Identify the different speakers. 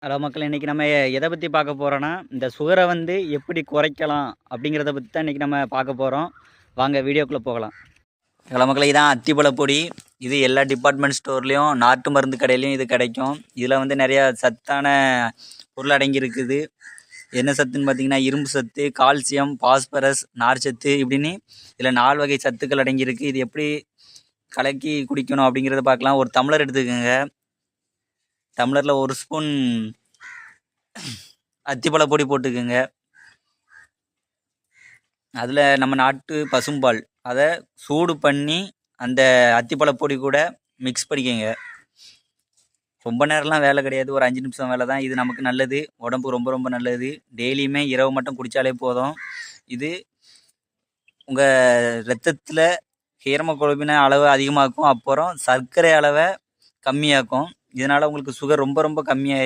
Speaker 1: Hello மக்கள், இன்றைக்கி நம்ம எதை பற்றி பார்க்க போகிறோன்னா, இந்த சுகரை வந்து எப்படி குறைக்கலாம் அப்படிங்கிறத பற்றி தான் இன்றைக்கி நம்ம பார்க்க போகிறோம். வாங்க வீடியோக்குள்ளே போகலாம். ஹலோ மக்களே, இதான் அத்திப்பழ பொடி. இது எல்லா டிபார்ட்மெண்ட் ஸ்டோர்லேயும் நாட்டு மருந்து கடையிலையும் இது கிடைக்கும். இதில் வந்து நிறையா சத்தான பொருள் அடங்கியிருக்குது. என்ன சத்துன்னு பார்த்தீங்கன்னா, இரும்பு சத்து, கால்சியம், பாஸ்பரஸ், நார் சத்து இப்படின்னு இதில் 4 வகை சத்துக்கள் அடங்கியிருக்கு. இது எப்படி கலக்கி குடிக்கணும் அப்படிங்கிறத பார்க்கலாம். ஒரு டம்ளர் எடுத்துக்கோங்க. டம்ளரில் 1 ஸ்பூன் அத்திப்பழ பொடி போட்டுக்குங்க. அதில் நம்ம நாட்டு பசும்பால் அதை சூடு பண்ணி அந்த அத்திப்பழ பொடி கூட மிக்ஸ் பண்ணிக்கோங்க. ரொம்ப நேரம்லாம் வேலை கிடையாது, ஒரு 5 நிமிஷம் வேலை தான். இது நமக்கு நல்லது, உடம்பு ரொம்ப ரொம்ப நல்லது. டெய்லியுமே இரவு மட்டும் குடித்தாலே போதும். இது உங்கள் ரத்தத்தில் ஹீமோகுளோபின் அளவு அதிகமாக்கும், அப்புறம் சர்க்கரை அளவை கம்மியாக்கும். இதனால் உங்களுக்கு சுகர் ரொம்ப ரொம்ப கம்மியாக